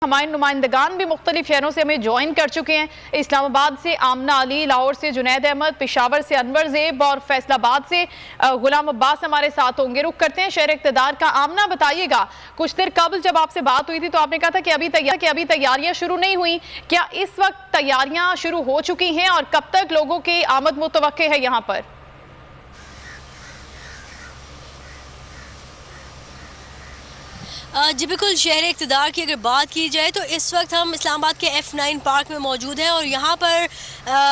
हमारे नुमाइंदगान भी मुख्तलिफ शहरों से हमें ज्वाइन कर चुके हैं। इस्लामाबाद से आमना अली, लाहौर से जुनैद अहमद, पेशावर से अनवर ज़ेब और फैसलाबाद से गुलाम अब्बास हमारे साथ होंगे। रुख करते हैं शहर इक़्तिदार का। आमना, बताइएगा, कुछ देर कबल जब आपसे बात हुई थी तो आपने कहा था कि अभी तैयारियां शुरू नहीं हुई। क्या इस वक्त तैयारियां शुरू हो चुकी हैं और कब तक लोगों की आमद मुतवक्के है यहाँ पर? जी बिल्कुल, शहर इक़्तिदार की अगर बात की जाए तो इस वक्त हम इस्लामाबाद के F9 पार्क में मौजूद हैं और यहाँ पर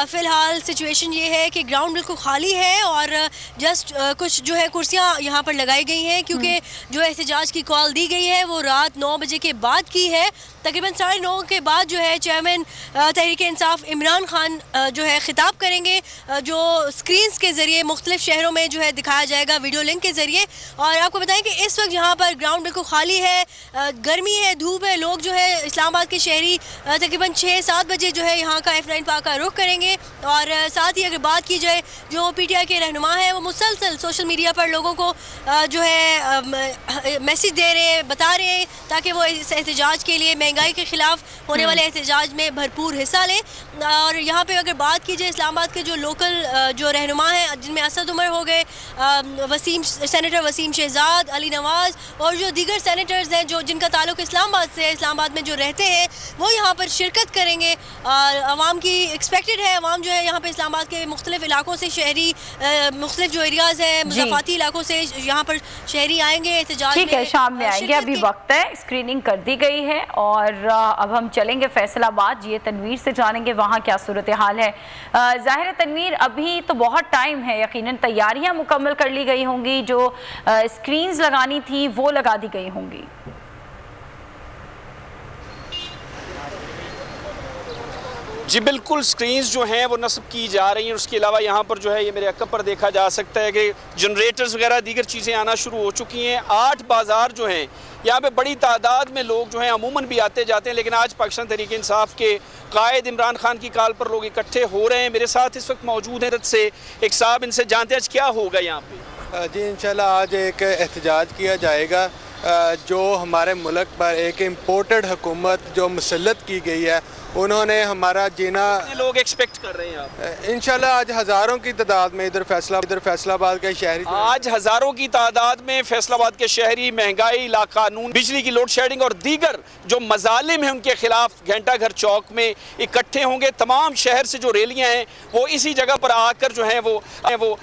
फ़िलहाल सिचुएशन ये है कि ग्राउंड बिल्कुल खाली है और जस्ट कुछ जो है कुर्सियाँ यहाँ पर लगाई गई हैं, क्योंकि जो एहतजाज की कॉल दी गई है वो रात 9 बजे के बाद की है। तकरीबन 9:30 के बाद जो है चेयरमैन तहरीक इंसाफ इमरान खान जो है ख़िताब करेंगे, जो स्क्रीन्स के ज़रिए मुख्तलिफ शहरों में जो है दिखाया जाएगा वीडियो लिंक के ज़रिए। और आपको बताएं कि इस वक्त यहाँ पर ग्राउंड बिल्कुल खाली है, गर्मी है, धूप है। लोग जो है इस्लामाबाद के शहरी तकरीबन 6-7 बजे जो है यहाँ का F9 पार्क का रुख करेंगे। और साथ ही अगर बात की जाए, जो PTI के रहनुमा हैं वो मुसलसल सोशल मीडिया पर लोगों को जो है मैसेज दे रहे हैं, बता रहे हैं ताकि वो इस एहतजाज के लिए, महंगाई के ख़िलाफ़ होने वाले एहतजाज में भरपूर हिस्सा लें। और यहाँ पे अगर बात की जाए इस्लामाबाद के जो लोकल जो रहनुमा हैं, जिनमें असद उमर हो गए, सेनेटर वसीम शहजाद, अली नवाज़ और जो दीगर सेनेटर्स हैं जो जिनका ताल्लुक इस्लामाबाद से है, इस्लामाबाद में जो रहते हैं, वो यहाँ पर शिरकत करेंगे। और आवाम की एक्सपेक्टेड है, आवाम जो है यहाँ पे इस्लामाबाद के मुख्तलिफ इलाकों से शहरी, मुख्तलिफ जो एरियाज़ हैं, मुज़ाफ़ाती इलाकों से यहाँ पर शहरी आएंगे एहतजाज में। ठीक है, शाम में आएंगे, अभी वक्त है, स्क्रीनिंग कर दी गई है। और अब हम चलेंगे फैसलाबाद, ये तनवीर से जानेंगे वहाँ क्या सूरत हाल है। ज़ाहिर है तनवीर, अभी तो बहुत टाइम है, यकीनन तैयारियाँ मुकम्मल कर ली गई होंगी, जो स्क्रीन्स लगानी थी वो लगा दी गई होंगी। जी बिल्कुल, स्क्रीन्स जो हैं वो नस्ब की जा रही हैं। उसके अलावा यहाँ पर जो है ये मेरे अक्ब पर देखा जा सकता है कि जनरेटर्स वगैरह दीगर चीज़ें आना शुरू हो चुकी हैं। 8 बाज़ार जो हैं यहाँ पे बड़ी तादाद में लोग जो हैं अमूमन भी आते जाते हैं, लेकिन आज पाकिस्तान तहरीक इंसाफ के कायद इमरान खान की कॉल पर लोग इकट्ठे हो रहे हैं। मेरे साथ इस वक्त मौजूद हैं से एक साहब, इनसे जानते हैं आज क्या होगा यहाँ पे। जी इंशाल्लाह आज एक एहतजाज किया जाएगा जो हमारे मुल्क पर एक इम्पोर्टेड हुकूमत जो मुसल्लत की गई है, उन्होंने हमारा जीना, लोग एक्सपेक्ट कर रहे हैं आप इंशाल्लाह आज हज़ारों की तादाद में इधर फैसलाबाद के शहरी, आज हज़ारों की तादाद में फैसलाबाद के शहरी महंगाई, लाकानून, बिजली की लोड शेडिंग और दीगर जो मजालिम हैं उनके खिलाफ घंटा घर चौक में इकट्ठे होंगे। तमाम शहर से जो रैलियां हैं वो इसी जगह पर आकर जो है वो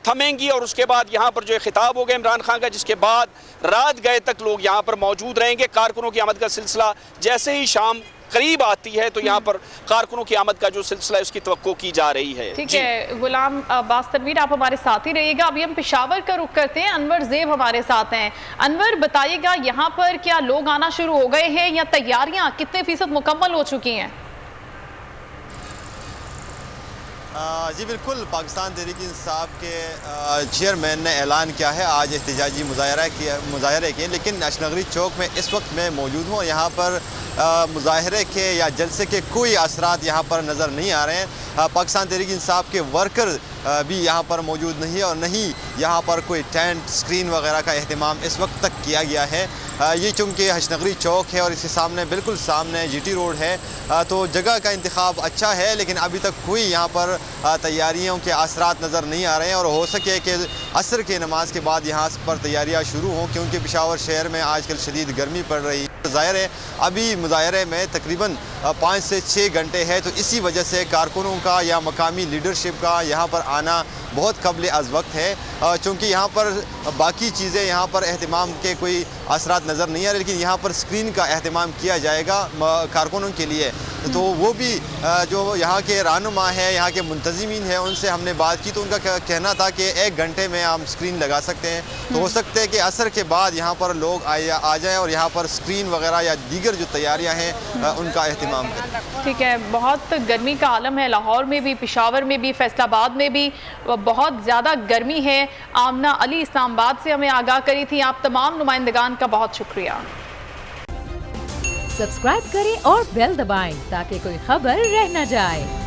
थमेंगी और उसके बाद यहाँ पर जो है खिताब होगा इमरान खान का, जिसके बाद रात गए तक लोग यहाँ पर मौजूद रहेंगे। कारकुनों की आमद का सिलसिला जैसे ही शाम करीब आती है तो यहाँ पर कारकुनों की आमद का जो सिलसिला है उसकी तवक्को की जा रही है। ठीक है गुलाम अब्बास, तनवीर आप हमारे साथ ही रहिएगा। अभी हम पेशावर का रुख करते हैं, अनवर ज़ेब हमारे साथ हैं। अनवर, बताइएगा यहाँ पर क्या लोग आना शुरू हो गए हैं या तैयारियां कितने फीसद मुकम्मल हो चुकी हैं? जी बिल्कुल, पाकिस्तान तहरीक इंसाफ के चेयरमैन ने ऐलान किया है आज एहतजाजी मुजाहरे किए, लेकिन अशनगरी चौक में इस वक्त मैं मौजूद हूँ और यहाँ पर मुजाहरे के या जलसे के कोई असरात यहाँ पर नज़र नहीं आ रहे हैं। पाकिस्तान तहरीक इंसाफ के वर्कर भी यहाँ पर मौजूद नहीं है और नहीं यहाँ पर कोई टेंट, स्क्रीन वगैरह का अहतमाम इस वक्त तक किया गया है। ये चूँकि हशनगरी चौक है और इसके सामने बिल्कुल सामने GT रोड है, तो जगह का इंतखाब अच्छा है, लेकिन अभी तक कोई यहाँ पर तैयारियों के असरात नज़र नहीं आ रहे हैं। और हो सके कि असर के नमाज के बाद यहाँ पर तैयारियाँ शुरू हों, क्योंकि पेशावर शहर में आजकल शदीद गर्मी पड़ रही है। ज़ाहिर है अभी मुजाहरे में तकरीबन 5 से 6 घंटे है, तो इसी वजह से कारकुनों का या मकामी लीडरशिप का यहाँ पर आना बहुत कबल अज़ वक्त है, चूँकि यहाँ पर बाकी चीज़ें यहाँ पर अहतमाम के कोई असरात नज़र नहीं आ रहे, लेकिन यहाँ पर स्क्रीन का अहतमाम किया जाएगा कारकुनों के लिए। तो वो भी जो यहाँ के रहनुमा है, यहाँ के मुंतज़मीन हैं, उनसे हमने बात की तो उनका कहना था कि 1 घंटे में हम स्क्रीन लगा सकते हैं। तो हो सकता है कि असर के बाद यहाँ पर लोग आ जाएँ और यहाँ पर स्क्रीन वगैरह या दीगर जो तैयारियाँ हैं उनका अहतमाम करें। ठीक है, बहुत गर्मी का आलम है, लाहौर में भी, पेशावर में भी, फैसलाबाद में भी बहुत ज़्यादा गर्मी है। आमना अली इस्लामाबाद से हमें आगाह करी थी। आप तमाम नुमाइंदगान का बहुत शुक्रिया। सब्सक्राइब करें और बेल दबाएं ताकि कोई खबर रह न जाए।